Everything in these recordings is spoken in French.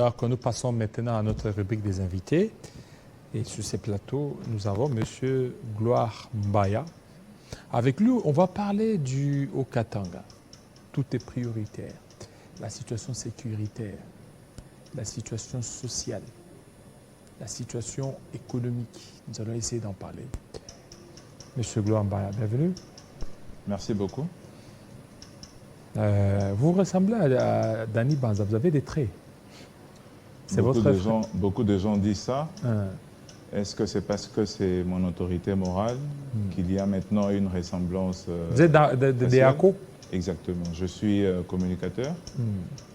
Alors que nous passons maintenant à notre rubrique des invités. Et sur ces plateaux, nous avons M. Gloire Mbaya. Avec lui, on va parler du Haut-Katanga. Tout est prioritaire. La situation sécuritaire, la situation sociale, la situation économique. Nous allons essayer d'en parler. M. Gloire Mbaya, bienvenue. Merci beaucoup. Vous ressemblez à Danny Banza, vous avez des traits. C'est votre frère. Beaucoup de gens disent ça. Hein. Est-ce que c'est parce que c'est mon autorité morale qu'il y a maintenant une ressemblance Vous êtes des ACO? Exactement. Je suis communicateur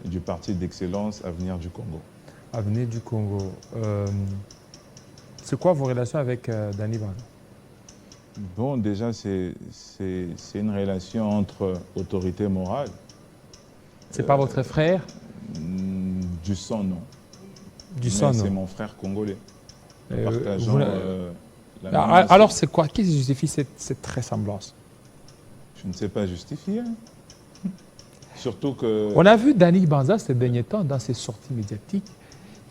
du parti d'excellence Avenir du Congo. Avenir du Congo. C'est quoi vos relations avec Danny Banza? Bon, déjà, c'est une relation entre autorité morale. C'est pas votre frère? Du sang, non. Du sang, non. C'est mon frère congolais. Alors, c'est quoi? Qu'est-ce qui justifie cette ressemblance? Je ne sais pas justifier. Surtout que... On a vu Danny Banza ces derniers temps dans ses sorties médiatiques.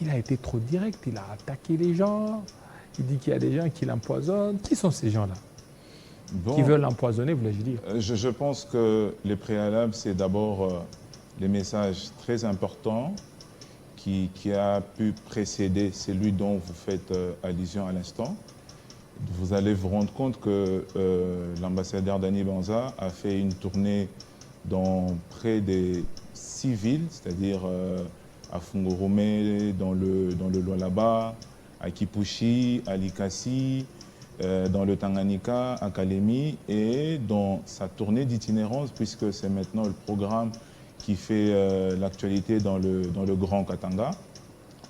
Il a été trop direct, il a attaqué les gens. Il dit qu'il y a des gens qui l'empoisonnent. Qui sont ces gens-là? Qui veulent l'empoisonner, voulais-je dire? Je pense que les préalables, c'est d'abord les messages très importants qui a pu précéder celui dont vous faites allusion à l'instant. Vous allez vous rendre compte que l'ambassadeur Danny Banza a fait une tournée dans près des 6 villes, c'est-à-dire à Fungoromé, dans le Lualaba, à Kipushi, à Likasi, dans le Tanganyika, à Kalemi, et dans sa tournée d'itinérance, puisque c'est maintenant le programme qui fait l'actualité dans le Grand Katanga.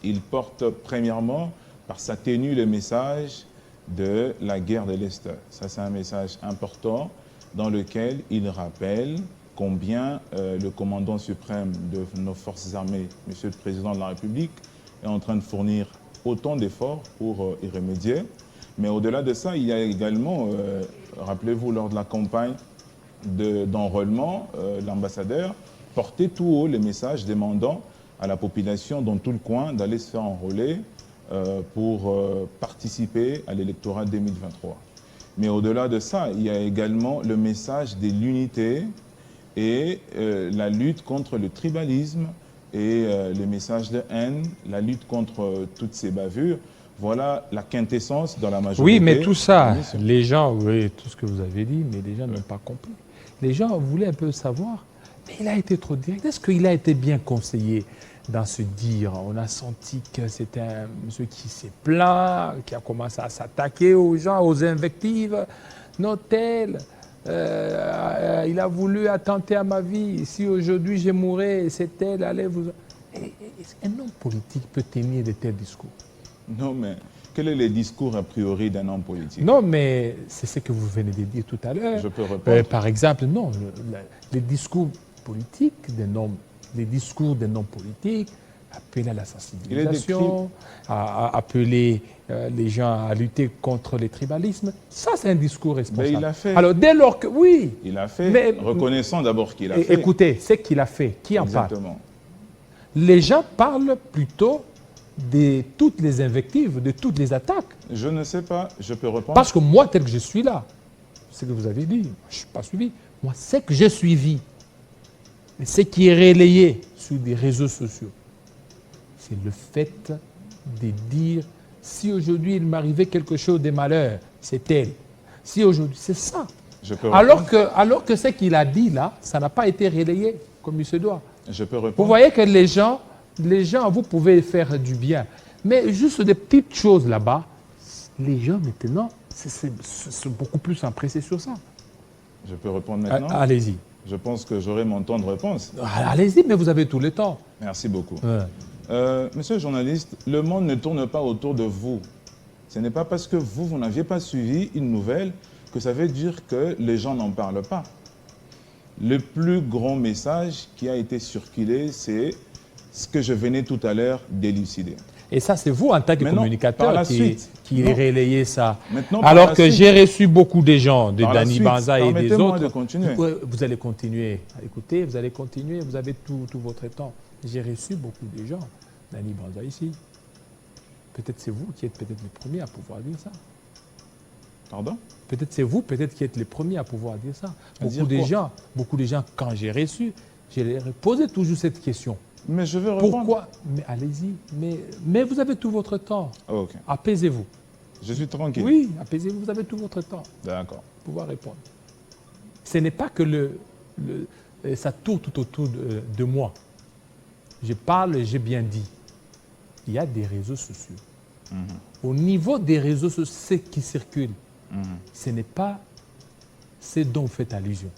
Il porte premièrement, par sa tenue, le message de la guerre de l'Est. Ça, c'est un message important dans lequel il rappelle combien le commandant suprême de nos forces armées, Monsieur le Président de la République, est en train de fournir autant d'efforts pour y remédier. Mais au-delà de ça, il y a également, rappelez-vous, lors de la campagne d'enrôlement, l'ambassadeur portait tout haut les messages demandant à la population dans tout le coin d'aller se faire enrôler pour participer à l'électorat 2023. Mais au-delà de ça, il y a également le message de l'unité et la lutte contre le tribalisme et les messages de haine, la lutte contre toutes ces bavures. Voilà la quintessence dans la majorité. Oui, mais tout ça, les gens, oui, tout ce que vous avez dit, mais les gens n'ont pas compris. Les gens voulaient un peu savoir, mais il a été trop direct. Est-ce qu'il a été bien conseillé dans ce dire? On a senti que c'était un monsieur qui s'est plaint, qui a commencé à s'attaquer aux gens, aux invectives. Non, tel, il a voulu attenter à ma vie. Si aujourd'hui je mourais, c'est tel, allez vous... Un homme politique peut tenir de tels discours? Non, mais quel est le discours a priori d'un homme politique? Non, mais c'est ce que vous venez de dire tout à l'heure. Je peux répondre. Par exemple, non, les discours politiques d'un homme, les discours d'un homme politique, appeler à la sensibilisation, à appeler les gens à lutter contre les tribalismes, ça c'est un discours responsable. Mais il a fait. Alors dès lors que, oui. Il a fait, mais, reconnaissant d'abord qu'il a fait. Écoutez, c'est qu'il a fait, qui en parle? Exactement. Les gens parlent plutôt de toutes les invectives, de toutes les attaques. Je ne sais pas, je peux répondre. Parce que moi, tel que je suis là, ce que vous avez dit, je ne suis pas suivi. Moi, c'est que j'ai suivi. Et ce qui est relayé sur des réseaux sociaux, c'est le fait de dire, si aujourd'hui il m'arrivait quelque chose de malheur, c'est elle. Si aujourd'hui, c'est ça. Alors que ce qu'il a dit là, ça n'a pas été relayé comme il se doit. Je peux répondre. Vous voyez que les gens, vous pouvez faire du bien. Mais juste des petites choses là-bas, les gens maintenant, c'est beaucoup plus empressés sur ça. Je peux répondre maintenant? Allez-y. Je pense que j'aurai mon temps de réponse. Allez-y, mais vous avez tout le temps. Merci beaucoup. Ouais. Monsieur le journaliste, le monde ne tourne pas autour de vous. Ce n'est pas parce que vous n'aviez pas suivi une nouvelle que ça veut dire que les gens n'en parlent pas. Le plus grand message qui a été circulé, c'est ce que je venais tout à l'heure d'élucider. Et ça, c'est vous, en tant que communicateur, qui relayez ça. Maintenant, alors que j'ai reçu beaucoup de gens, de Danny Banza et des autres. De continuer. Vous allez continuer à écouter, vous allez continuer, vous avez tout votre temps. J'ai reçu beaucoup de gens. Dani Banza ici. Peut-être c'est vous qui êtes peut-être les premiers à pouvoir dire ça. Pardon? Peut-être c'est vous, peut-être qui êtes les premiers à pouvoir dire ça. Beaucoup de gens, quand j'ai reçu, j'ai posé toujours cette question. Mais je vais répondre. Pourquoi? Mais allez-y. Mais vous avez tout votre temps. Oh, ok. Apaisez-vous. Je suis tranquille. Oui, apaisez-vous. Vous avez tout votre temps. D'accord. Pour pouvoir répondre. Ce n'est pas que ça tourne tout autour de moi. Je parle, j'ai bien dit. Il y a des réseaux sociaux. Au niveau des réseaux sociaux qui circulent, ce n'est pas ce dont vous faites allusion.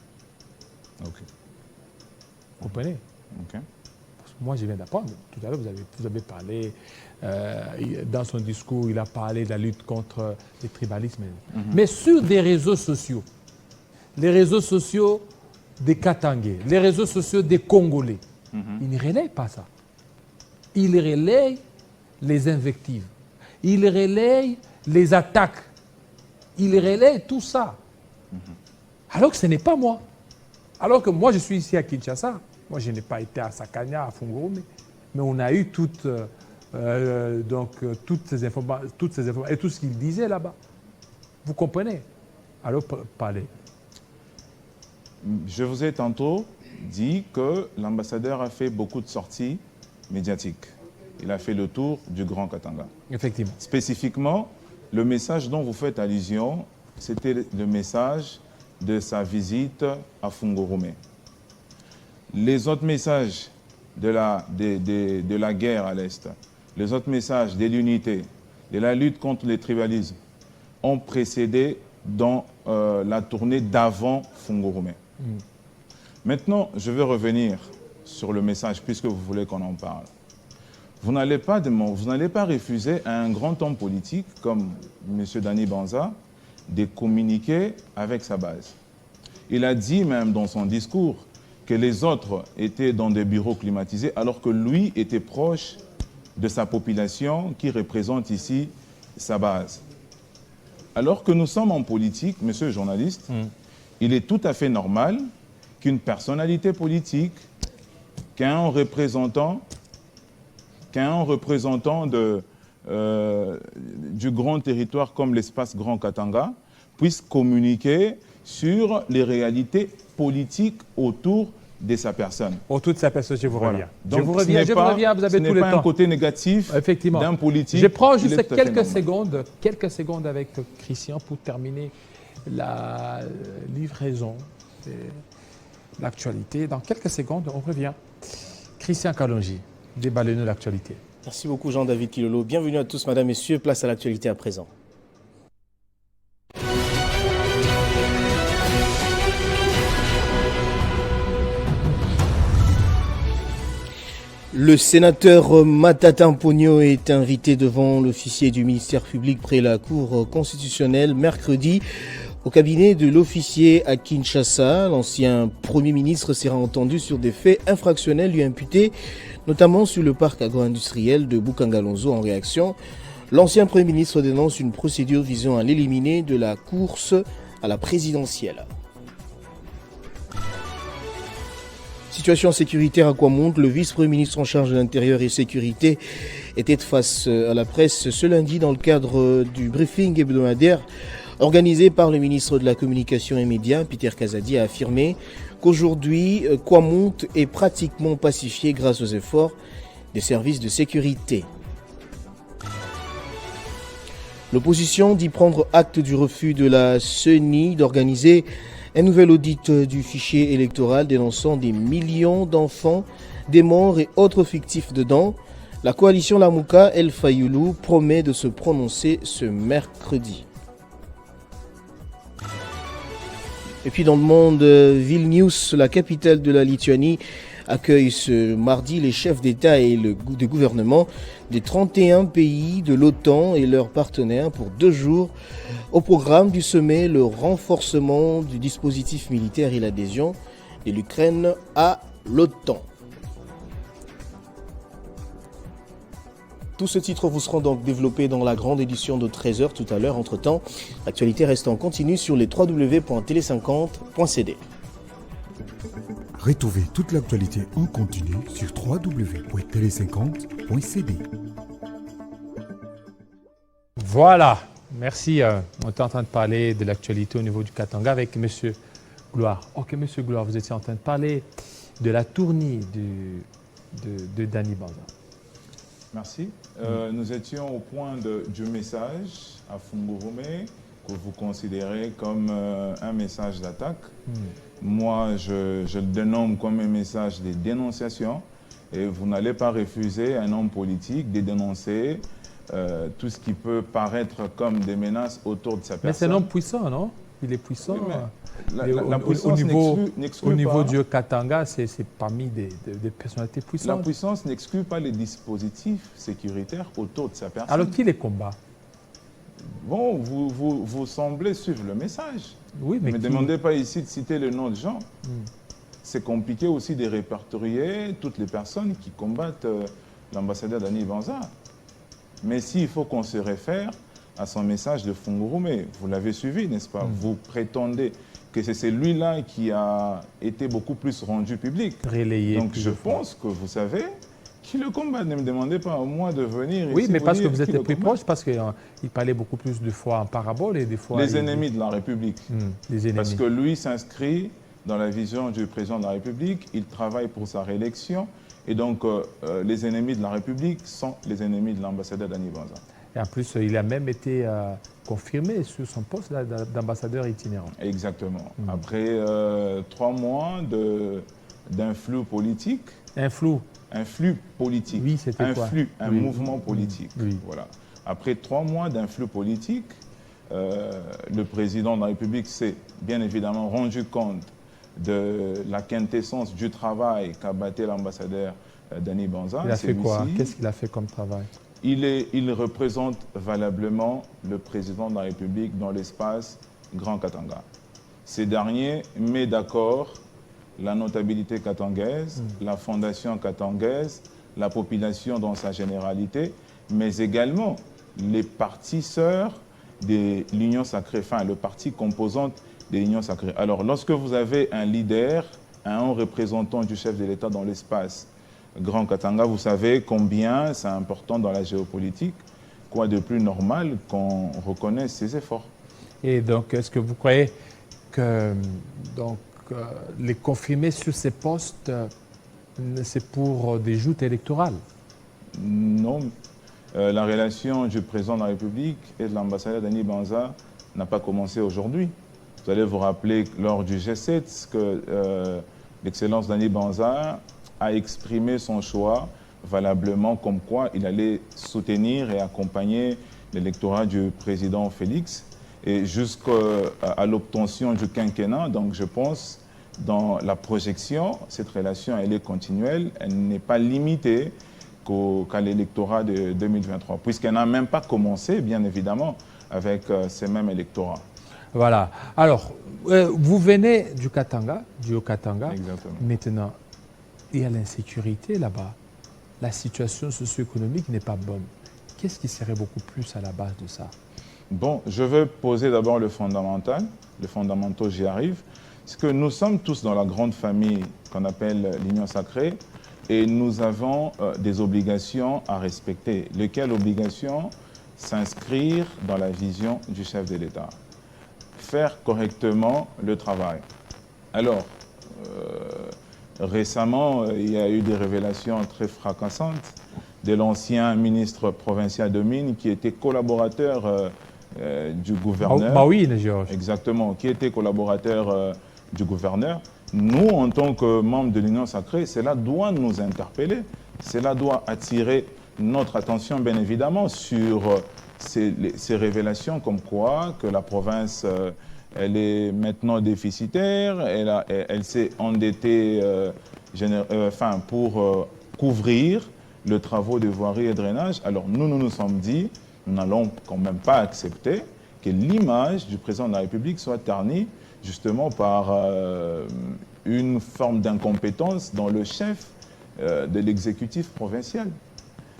Ok. Vous comprenez? Ok. Parce que moi, je viens d'apprendre. Tout à l'heure, vous avez parlé, dans son discours, il a parlé de la lutte contre les tribalismes. Mais sur des réseaux sociaux, les réseaux sociaux des Katangais, les réseaux sociaux des Congolais, ils ne relayent pas ça. Ils relayent les invectives. Ils relayent les attaques. Ils relayent tout ça. Alors que ce n'est pas moi. Alors que moi, je suis ici à Kinshasa. Moi, je n'ai pas été à Sakanya, à Fungorome. Mais on a eu toutes ces informations et tout ce qu'ils disaient là-bas. Vous comprenez? Alors, parlez. Je vous ai tantôt dit que l'ambassadeur a fait beaucoup de sorties médiatiques. Il a fait le tour du Grand Katanga. Effectivement. Spécifiquement, le message dont vous faites allusion, c'était le message de sa visite à Fungorome. Les autres messages de la guerre à l'Est, les autres messages de l'unité, de la lutte contre les tribalismes, ont précédé dans la tournée d'avant Fungorome. Maintenant, je vais revenir sur le message, puisque vous voulez qu'on en parle. Vous n'allez pas refuser à un grand homme politique comme M. Dani Banza de communiquer avec sa base. Il a dit même dans son discours que les autres étaient dans des bureaux climatisés alors que lui était proche de sa population qui représente ici sa base. Alors que nous sommes en politique, monsieur le journaliste, il est tout à fait normal qu'une personnalité politique, qu'un représentant du grand territoire comme l'espace Grand Katanga puisse communiquer sur les réalités politiques autour de sa personne. Autour de sa personne, je vous reviens. Donc, je vous reviens, vous avez tout le temps. Ce n'est pas un côté négatif d'un politique. Je prends juste quelques secondes avec Christian pour terminer la livraison de l'actualité. Dans quelques secondes, on revient. Christian Kalonji, déballez-nous l'actualité. Merci beaucoup Jean-David Kilolo. Bienvenue à tous, mesdames, messieurs. Place à l'actualité à présent. Le sénateur Matata Mpogno est invité devant l'officier du ministère public près la Cour constitutionnelle mercredi au cabinet de l'officier à Kinshasa. L'ancien Premier ministre sera entendu sur des faits infractionnels lui imputés, notamment sur le parc agro-industriel de Bukangalonzo. En réaction, l'ancien Premier ministre dénonce une procédure visant à l'éliminer de la course à la présidentielle. Situation sécuritaire à Kwamount, le vice-premier ministre en charge de l'intérieur et sécurité était face à la presse ce lundi dans le cadre du briefing hebdomadaire organisé par le ministre de la Communication et Médias, Peter Kazadi, a affirmé qu'aujourd'hui, Kwamount est pratiquement pacifié grâce aux efforts des services de sécurité. L'opposition dit prendre acte du refus de la CENI d'organiser un nouvel audit du fichier électoral dénonçant des millions d'enfants, des morts et autres fictifs dedans. La coalition Lamouka El Fayoulou promet de se prononcer ce mercredi. Et puis dans le monde, Vilnius, la capitale de la Lituanie, accueille ce mardi les chefs d'État et de gouvernement des 31 pays de l'OTAN et leurs partenaires pour 2 jours. Au programme du sommet, le renforcement du dispositif militaire et l'adhésion de l'Ukraine à l'OTAN. Tout ce titre vous sera donc développé dans la grande édition de 13h tout à l'heure. Entre-temps, l'actualité reste en continu sur les www.tele50.cd. Retrouvez toute l'actualité en continu sur www.tele50.cd. Voilà, merci. On est en train de parler de l'actualité au niveau du Katanga avec M. Gloire. Ok, M. Gloire, vous étiez en train de parler de la tournée de Dany Banza. Merci. Nous étions au point du message à Fungurume que vous considérez comme un message d'attaque. Moi, je le dénomme comme un message de dénonciation et vous n'allez pas refuser à un homme politique de dénoncer tout ce qui peut paraître comme des menaces autour de sa personne. Mais c'est un homme puissant, non? Il est puissant. Oui, la puissance au niveau du Katanga, c'est parmi des personnalités puissantes. La puissance n'exclut pas les dispositifs sécuritaires autour de sa personne. Alors qui les combat? Bon, vous semblez suivre le message. Oui, mais ne me demandez pas ici de citer le nom de gens. C'est compliqué aussi de répertorier toutes les personnes qui combattent l'ambassadeur Dany Banza. Mais s'il faut qu'on se réfère à son message de Fungurume, vous l'avez suivi, n'est-ce pas? Vous prétendez que c'est celui-là qui a été beaucoup plus rendu public. Relayé. Donc je pense que vous savez qui le combat. Ne me demandez pas à moi de venir oui, ici. Mais parce que vous êtes plus proche, parce qu'il parlait beaucoup plus de fois en parabole et des fois... Les ennemis de la République. Les ennemis. Parce que lui s'inscrit dans la vision du président de la République, il travaille pour sa réélection, et donc les ennemis de la République sont les ennemis de l'ambassadeur Dany Banza. Et en plus, il a même été confirmé sur son poste d'ambassadeur itinérant. Exactement. Après 3 mois d'un flou politique. Un flou? Un flux politique. Oui, c'était quoi? Un mouvement politique. Oui. Voilà. Après 3 mois d'un flux politique, le président de la République s'est bien évidemment rendu compte de la quintessence du travail qu'a battu l'ambassadeur Dany Banza. Il a fait quoi? Qu'est-ce qu'il a fait comme travail? Il représente valablement le président de la République dans l'espace Grand Katanga. Ces derniers met d'accord la notabilité katangaise, la fondation katangaise, la population dans sa généralité, mais également les partis sœurs de l'Union sacrée, enfin le parti composante de l'Union sacrée. Alors lorsque vous avez un leader, un représentant du chef de l'État dans l'espace Grand Katanga, vous savez combien c'est important dans la géopolitique. Quoi de plus normal qu'on reconnaisse ses efforts. Et donc, est-ce que vous croyez que les confirmer sur ces postes, c'est pour des joutes électorales? Non. La relation du président de la République et de l'ambassadeur Dany Banza n'a pas commencé aujourd'hui. Vous allez vous rappeler lors du G7 que l'excellence Dany Banza a exprimé son choix valablement comme quoi il allait soutenir et accompagner l'électorat du président Félix et jusqu'à l'obtention du quinquennat. Donc je pense dans la projection, cette relation elle est continuelle, elle n'est pas limitée qu'à l'électorat de 2023, puisqu'elle n'a même pas commencé, bien évidemment, avec ces mêmes électorats. Voilà. Alors, vous venez du Katanga, du Haut-Katanga. Exactement. Maintenant, il y a l'insécurité là-bas. La situation socio-économique n'est pas bonne. Qu'est-ce qui serait beaucoup plus à la base de ça? Bon, je vais poser d'abord le fondamental. Le fondamental, j'y arrive. C'est que nous sommes tous dans la grande famille qu'on appelle l'Union sacrée et nous avons des obligations à respecter. Lesquelles obligations? S'inscrire dans la vision du chef de l'État. Faire correctement le travail. Alors, récemment, il y a eu des révélations très fracassantes de l'ancien ministre provincial de Mines qui était collaborateur du gouverneur. Mawine, Georges. Exactement, qui était collaborateur du gouverneur. Nous, en tant que membres de l'Union sacrée, cela doit nous interpeller. Cela doit attirer notre attention, bien évidemment, sur ces révélations comme quoi que la province elle est maintenant déficitaire, elle s'est endettée pour couvrir le travaux de voirie et drainage. Alors nous nous sommes dit, nous n'allons quand même pas accepter que l'image du président de la République soit ternie justement par une forme d'incompétence dans le chef de l'exécutif provincial.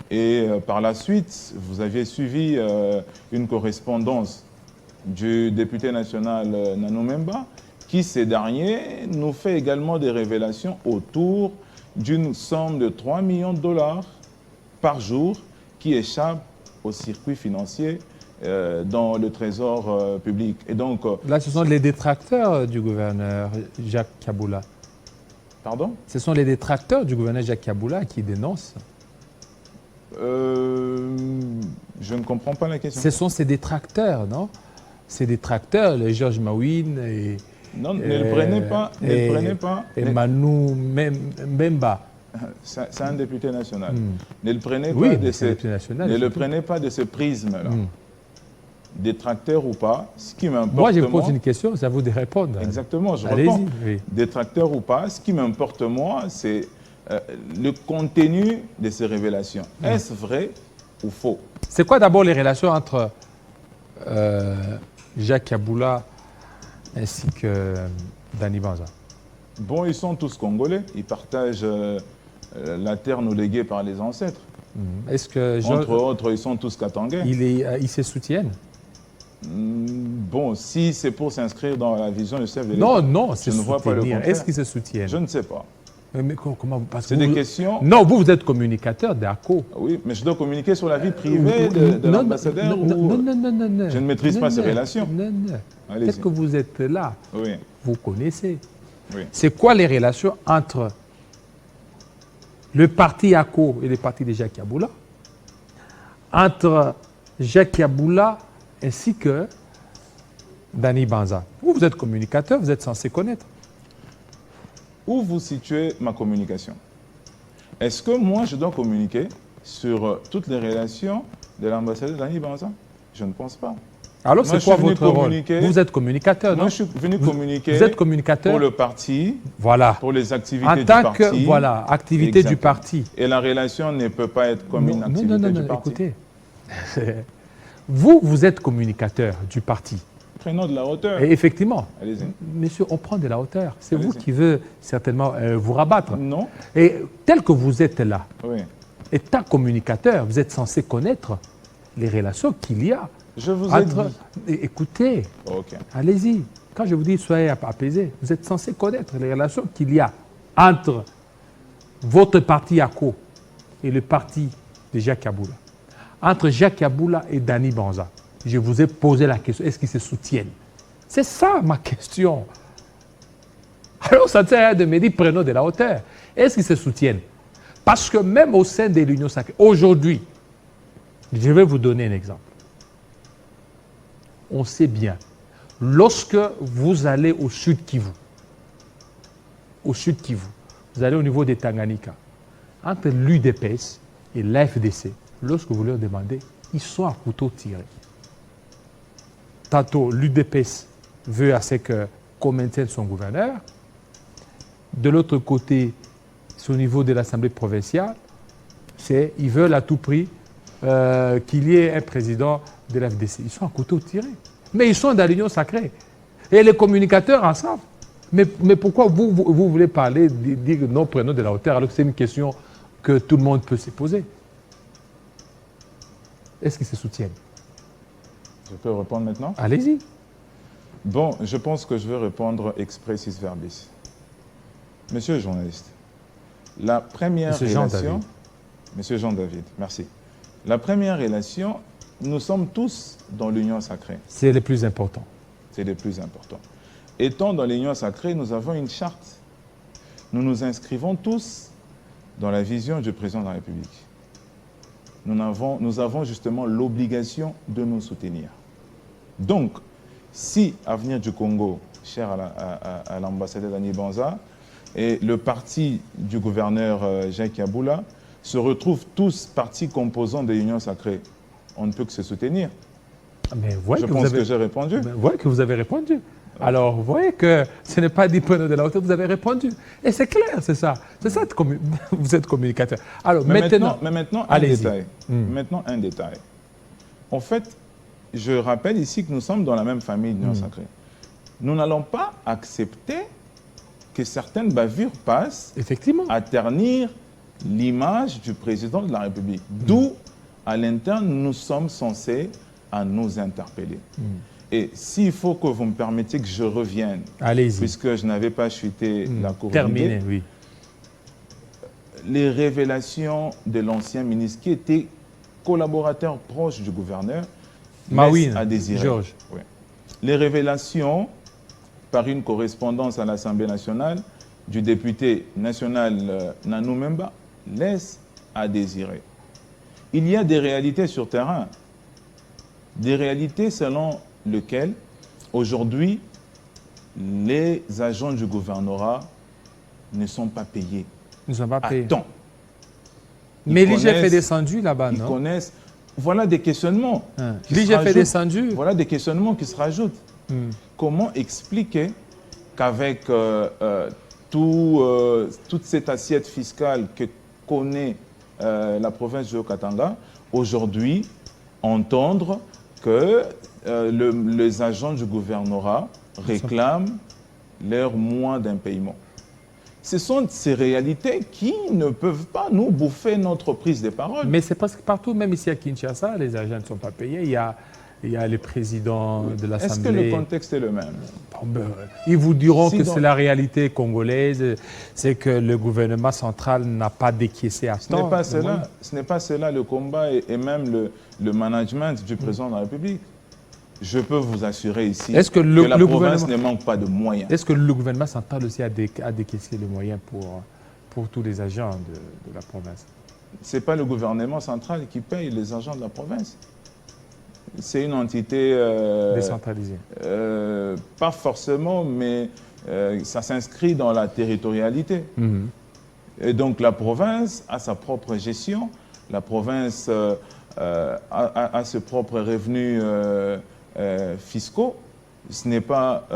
Et par la suite, vous aviez suivi une correspondance du député national Nanou Memba qui ces derniers nous fait également des révélations autour d'une somme de 3 millions de dollars par jour qui échappe au circuit financier dans le trésor public. Et donc, là, ce sont les détracteurs du gouverneur Jacques Kaboula. pardon? Ce sont les détracteurs du gouverneur Jacques Kaboula qui dénoncent. Je ne comprends pas la question. Ce sont ces détracteurs, non? Ces détracteurs, les Georges Mawine et... Non, ne le prenez pas. Ne le prenez pas. Et Manu Mbemba. C'est un député national. Ne le prenez pas Oui, de c'est un député national. ne le prenez pas de ce prisme-là. Détracteur ou pas, ce qui m'importe. Moi, je pose une question, c'est à vous de répondre. Exactement, je Allez-y, réponds. oui. Détracteur ou pas, ce qui m'importe moi, c'est le contenu de ces révélations. Est-ce vrai ou faux? C'est quoi d'abord les relations entre Jacques Kaboula ainsi que Dani Banza? Bon, ils sont tous congolais. Ils partagent la terre nous léguée par les ancêtres. Est-ce que Entre autres, ils sont tous katangais. ils se soutiennent? Bon, si c'est pour s'inscrire dans la vision du chef de l'État, Non, non, c'est je ne vois pas le soutenir. contraire. Est-ce qu'ils se soutiennent? Je ne sais pas. Mais comment parce que C'est des questions. Non, vous êtes communicateur d'ACO. Oui, mais je dois communiquer sur la vie privée de l'ambassadeur ou... Non. Je ne maîtrise pas ces relations. Non. Allez-y. Peut-être que vous êtes là. Oui, Vous connaissez. oui. C'est quoi les relations entre le parti ACO et le parti de Jacques Kaboula? Entre Jacques Kaboula ainsi que Dani Banza. Vous êtes communicateur, vous êtes censé connaître. Où vous situez ma communication? Est-ce que moi, je dois communiquer sur toutes les relations de l'ambassadeur Dani Banza? Je ne pense pas. Alors, Moi, c'est quoi je suis venu votre rôle? communiquer. Vous êtes communicateur, non? Moi, je suis venu communiquer Vous êtes communicateur pour le parti, Voilà. pour les activités En du tant parti. que, voilà, activité du Exactement. parti. Et la relation ne peut pas être comme une activité du parti. Écoutez. Vous êtes communicateur du parti. Prenons de la hauteur. Et effectivement, Allez-y. monsieur, on prend de la hauteur. C'est vous Allez-y. qui veut certainement vous rabattre. Non? Et tel que vous êtes là, Oui. étant communicateur, vous êtes censé connaître les relations qu'il y a Je vous ai entre... Écoutez, Ok. allez-y. Quand je vous dis soyez apaisés, vous êtes censé connaître les relations qu'il y a entre votre parti ACO et le parti de Jacques Kaboula. Entre Jacques Kaboula et Dani Banza. Je vous ai posé la question, est-ce qu'ils se soutiennent? C'est ça ma question. Alors ça ne sert à rien de me dire prenons de la hauteur. Est-ce qu'ils se soutiennent? Parce que même au sein de l'Union sacrée, aujourd'hui, je vais vous donner un exemple. On sait bien, lorsque vous allez au Sud Kivu, vous allez au niveau des Tanganyika, entre l'UDPS et l'AFDC, lorsque vous leur demandez, ils sont à couteau tiré. Tantôt, l'UDPS veut assez qu'on maintienne son gouverneur. De l'autre côté, c'est au niveau de l'Assemblée provinciale, ils veulent à tout prix qu'il y ait un président de l'AFDC. Ils sont à couteau tiré. Mais ils sont dans l'Union sacrée. Et les communicateurs en savent. Mais pourquoi vous voulez parler, dire non, prenons de la hauteur, alors que c'est une question que tout le monde peut se poser? Est-ce qu'ils se soutiennent? Je peux répondre maintenant? Allez-y. Bon, je pense que je vais répondre expressis verbis. Monsieur le journaliste, la première Monsieur relation... Jean-David. Monsieur Jean-David, merci. La première relation, nous sommes tous dans l'union sacrée. C'est le plus important. C'est le plus important. Étant dans l'union sacrée, nous avons une charte. Nous nous inscrivons tous dans la vision du président de la République. Nous avons justement l'obligation de nous soutenir. Donc, si Avenir du Congo, cher à l'ambassadeur Dani Banza, et le parti du gouverneur Jacques Kaboula se retrouvent tous partis composants de l'Union sacrée, on ne peut que se soutenir. Mais Je pense que j'ai répondu. Vous voyez que vous avez répondu. Alors, vous voyez que ce n'est pas dit prenons de la hauteur, vous avez répondu. Et c'est clair, c'est ça. C'est ça, vous êtes communicateur. Alors, Mais maintenant un allez-y. détail. Maintenant, un détail. En fait, je rappelle ici que nous sommes dans la même famille d'Union sacrée. Nous n'allons pas accepter que certaines bavures passent Effectivement. à ternir l'image du président de la République. D'où, à l'interne, nous sommes censés à nous interpeller. Et s'il faut que vous me permettiez que je revienne, allez-y. puisque je n'avais pas chuté la cour Terminé, oui. Les révélations de l'ancien ministre qui était collaborateur proche du gouverneur laissent à désirer. Georges. Oui. Les révélations, par une correspondance à l'Assemblée nationale, du député national Nanou Memba, laissent à désirer. Il y a des réalités sur terrain, des réalités selon lesquelles, aujourd'hui, les agents du gouvernorat ne sont pas payés. Ils ne sont pas payés. Attends. Mais l'IGF est descendu là-bas, non? Ils connaissent. Voilà des questionnements. L'IGF est descendu. Voilà des questionnements qui se rajoutent. Comment expliquer qu'avec toute cette assiette fiscale que connaît la province de Haut-Katanga, aujourd'hui, entendre que les agents du gouvernorat réclament leur mois d'impayement? Ce sont ces réalités qui ne peuvent pas nous bouffer notre prise de parole. Mais c'est parce que partout, même ici à Kinshasa, les agents ne sont pas payés. Il y a le président de l'Assemblée. Est-ce que le contexte est le même? Ils vous diront que c'est la réalité congolaise, c'est que le gouvernement central n'a pas décaissé à temps. Ce n'est pas cela le combat et même le management du président de la République. Je peux vous assurer ici que la province ne manque pas de moyens. Est-ce que le gouvernement central aussi a décaissé les moyens pour tous les agents de la province? Ce n'est pas le gouvernement central qui paye les agents de la province. C'est une entité... décentralisée. Pas forcément, mais ça s'inscrit dans la territorialité. Et donc la province a sa propre gestion. La province a ses propres revenus fiscaux. Ce n'est pas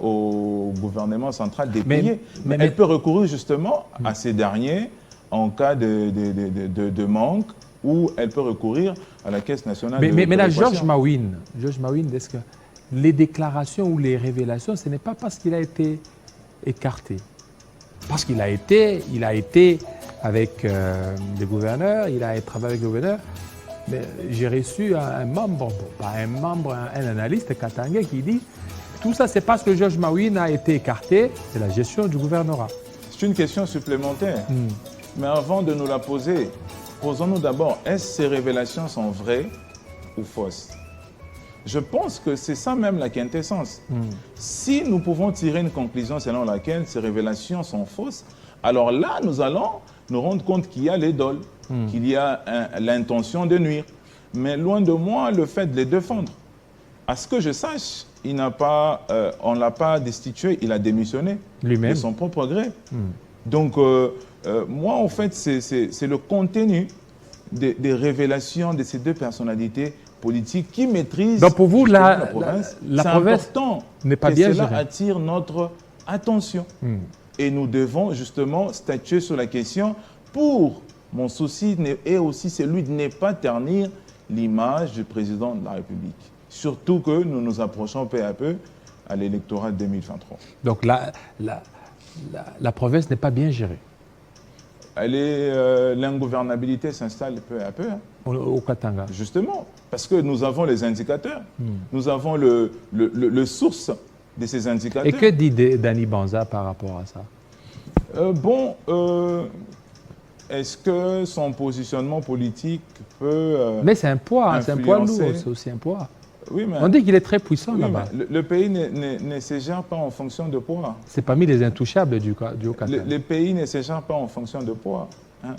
au gouvernement central de payer. Mais elle peut recourir justement à ces derniers en cas de manque, ou elle peut recourir à la Caisse nationale de Mais là, Georges Mawine, est-ce que les déclarations ou les révélations, ce n'est pas parce qu'il a été écarté. Parce qu'il a été avec le gouverneur, il a travaillé avec le gouverneur. Mais j'ai reçu un membre, pas un membre, un analyste katangais qui dit tout ça, c'est parce que Georges Mawine a été écarté de la gestion du gouvernorat. C'est une question supplémentaire. Mais avant de nous la poser, posons-nous d'abord, est-ce que ces révélations sont vraies ou fausses? Je pense que c'est ça même la quintessence. Si nous pouvons tirer une conclusion selon laquelle ces révélations sont fausses, alors là, nous allons nous rendre compte qu'il y a les dol, qu'il y a l'intention de nuire. Mais loin de moi le fait de les défendre. À ce que je sache, on ne l'a pas destitué, il a démissionné de son propre gré. Donc, moi, en fait, c'est le contenu des révélations de ces deux personnalités politiques qui maîtrisent. Donc, pour vous, la province n'est pas bien gérée. Cela attire notre attention. Et nous devons justement statuer sur la question pour mon souci est aussi celui de ne pas ternir l'image du président de la République. Surtout que nous nous approchons peu à peu à l'électorat de 2023. Donc la province n'est pas bien gérée. L'ingouvernabilité s'installe peu à peu. Au Katanga. Justement, parce que nous avons les indicateurs, nous avons le source de ces indicateurs. Et que dit Dani Banza par rapport à ça? Est-ce que son positionnement politique peut mais c'est un poids, c'est un poids lourd, c'est aussi un poids. Oui, mais, on dit qu'il est très puissant là-bas. Le pays ne se gère pas en fonction de poids. C'est parmi les intouchables du Haut-Katanga. Le pays ne se gère pas en fonction de poids. Hein.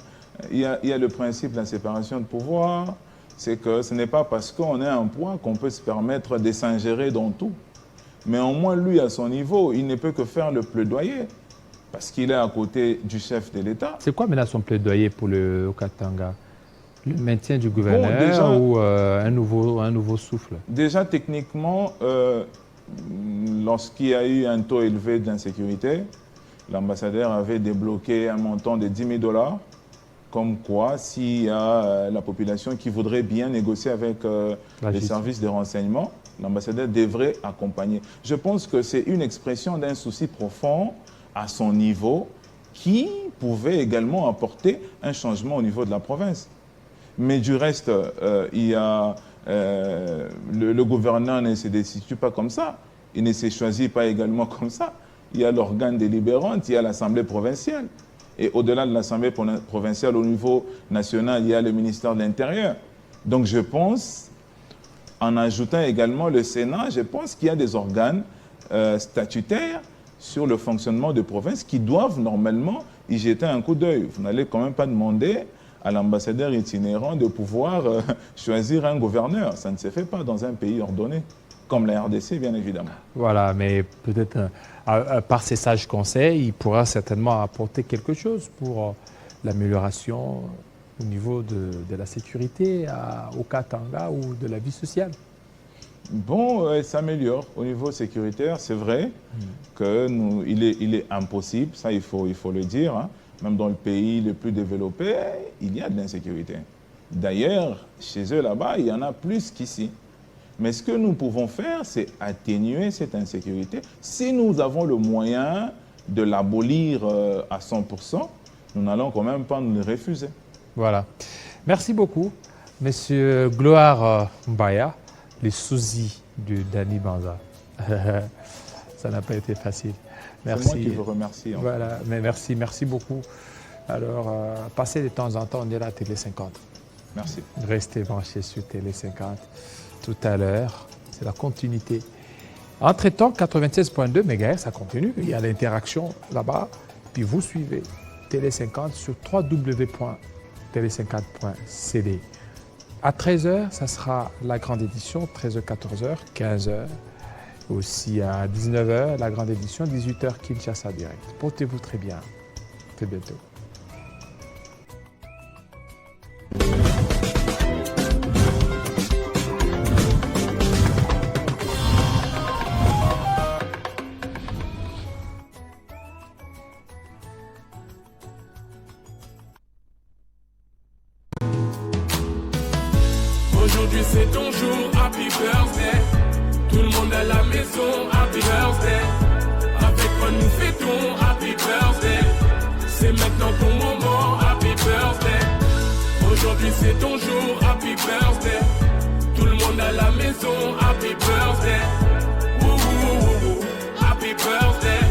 Il y a le principe de la séparation de pouvoir. C'est que ce n'est pas parce qu'on est un poids qu'on peut se permettre de s'ingérer dans tout. Mais au moins, lui, à son niveau, il ne peut que faire le plaidoyer. Parce qu'il est à côté du chef de l'État. C'est quoi maintenant son plaidoyer pour le Haut-Katanga? Le maintien du gouverneur ou un nouveau souffle? Déjà, techniquement, lorsqu'il y a eu un taux élevé d'insécurité, l'ambassadeur avait débloqué un montant de 10 000 $, comme quoi, s'il y a la population qui voudrait bien négocier avec les services de renseignement, l'ambassadeur devrait accompagner. Je pense que c'est une expression d'un souci profond à son niveau qui pouvait également apporter un changement au niveau de la province. Mais du reste, il y a le gouverneur ne se destitue pas comme ça. Il ne se choisit pas également comme ça. Il y a l'organe délibérant, il y a l'Assemblée provinciale. Et au-delà de l'Assemblée provinciale, au niveau national, il y a le ministère de l'Intérieur. Donc je pense, en ajoutant également le Sénat, je pense qu'il y a des organes statutaires sur le fonctionnement de province qui doivent normalement y jeter un coup d'œil. Vous n'allez quand même pas demander à l'ambassadeur itinérant de pouvoir choisir un gouverneur. Ça ne se fait pas dans un pays ordonné, comme la RDC, bien évidemment. Voilà, mais peut-être par ces sages conseils, il pourra certainement apporter quelque chose pour l'amélioration au niveau de la sécurité au Katanga ou de la vie sociale. Bon, elle s'améliore au niveau sécuritaire. C'est vrai qu'il est impossible, ça il faut le dire, hein. Même dans le pays le plus développé, il y a de l'insécurité. D'ailleurs, chez eux là-bas, il y en a plus qu'ici. Mais ce que nous pouvons faire, c'est atténuer cette insécurité. Si nous avons le moyen de l'abolir à 100%, nous n'allons quand même pas nous le refuser. Voilà. Merci beaucoup, Monsieur Gloire Mbaya, les sosies de Dani Banza. Ça n'a pas été facile. Merci. C'est moi qui vous remercie. Voilà, mais merci beaucoup. Alors, passez de temps en temps, on est là à Télé 50. Merci. Restez branchés sur Télé 50. Tout à l'heure, c'est la continuité. Entre-temps, 96.2 MHz, ça continue. Il y a l'interaction là-bas. Puis vous suivez Télé 50 sur www.télé50.cd. À 13h, ça sera la grande édition, 13h, 14h, 15h. Aussi à 19h, la grande édition, 18h, Kinshasa Direct. Portez-vous très bien. Très bientôt. Aujourd'hui c'est ton jour, happy birthday. Tout le monde à la maison, happy birthday. Avec moi nous fêtons, happy birthday. C'est maintenant ton moment, happy birthday. Aujourd'hui c'est ton jour, happy birthday. Tout le monde à la maison, happy birthday. Woo woo woo woo, happy birthday.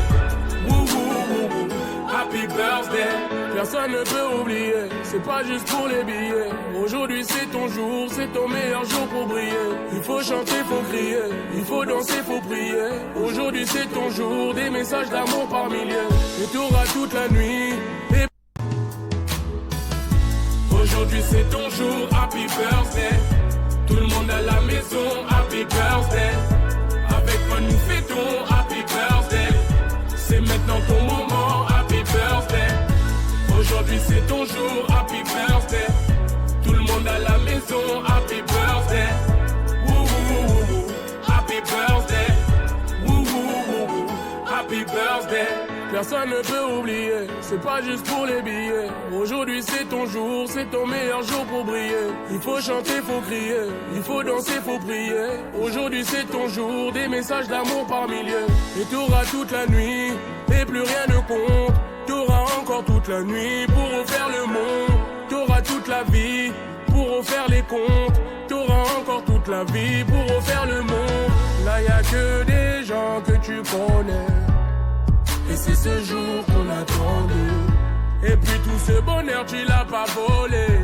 Woo woo woo woo, happy birthday. Personne ne peut oublier, c'est pas juste pour les billets. Aujourd'hui c'est ton jour, c'est ton meilleur jour pour briller. Il faut chanter, faut crier, il faut danser, faut prier. Aujourd'hui c'est ton jour, des messages d'amour par milliers. Et t'auras toute la nuit. Aujourd'hui c'est ton jour, happy birthday. Tout le monde à la maison, happy birthday. Avec moi nous fêtons, happy birthday. C'est maintenant ton moment, happy birthday. Aujourd'hui c'est ton jour, happy birthday. Tout le monde à la maison, happy birthday. Woo woo woo woo, happy birthday. Woo woo woo woo, happy birthday. Personne ne peut oublier, c'est pas juste pour les billets. Aujourd'hui c'est ton jour, c'est ton meilleur jour pour briller. Il faut chanter, faut crier, il faut danser, faut prier. Aujourd'hui c'est ton jour, des messages d'amour par milliers. Et t'auras toute la nuit, et plus rien ne compte. T'auras encore toute la nuit pour refaire le monde. T'auras toute la vie pour refaire les comptes. T'auras encore toute la vie pour refaire le monde. Là y a que des gens que tu connais. Et c'est ce jour qu'on attendait. Et puis tout ce bonheur tu l'as pas volé.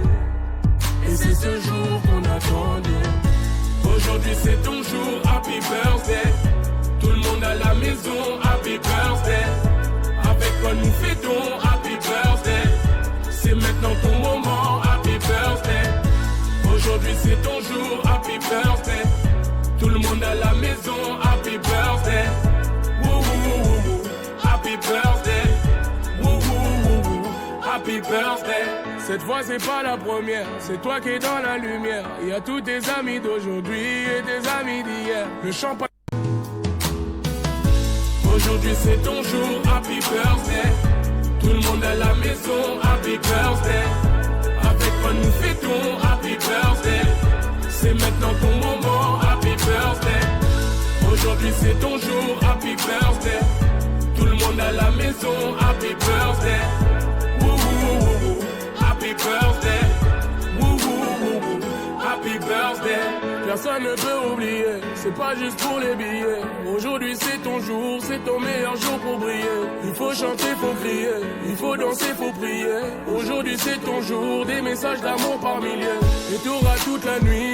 Et c'est ce jour qu'on attendait. Aujourd'hui c'est ton jour, happy birthday. Tout le monde à la maison, happy birthday. Avec quoi nous fêtons, happy birthday. C'est maintenant ton moment, happy birthday. Aujourd'hui c'est ton jour, happy birthday. Tout le monde à la maison, happy birthday. Woo woo woo woo, happy birthday. Woo woo woo woo, happy birthday. Cette fois c'est pas la première, c'est toi qui es dans la lumière. Il y a tous tes amis d'aujourd'hui et tes amis d'hier. Le champagne. Aujourd'hui c'est ton jour, happy birthday. Tout le monde à la maison, happy birthday. Avec quoi nous fêtons, happy birthday. C'est maintenant ton moment, happy birthday. Aujourd'hui c'est ton jour, happy birthday. Tout le monde à la maison, happy birthday. Woo woo woo woo, happy birthday. Woo woo woo woo, happy birthday. personne ne peut oublier. C'est pas juste pour les billets. Aujourd'hui c'est ton jour, c'est ton meilleur jour pour briller. Il faut chanter, faut crier, il faut danser, faut prier. Aujourd'hui c'est ton jour, des messages d'amour par milliers. Et t'auras toute la nuit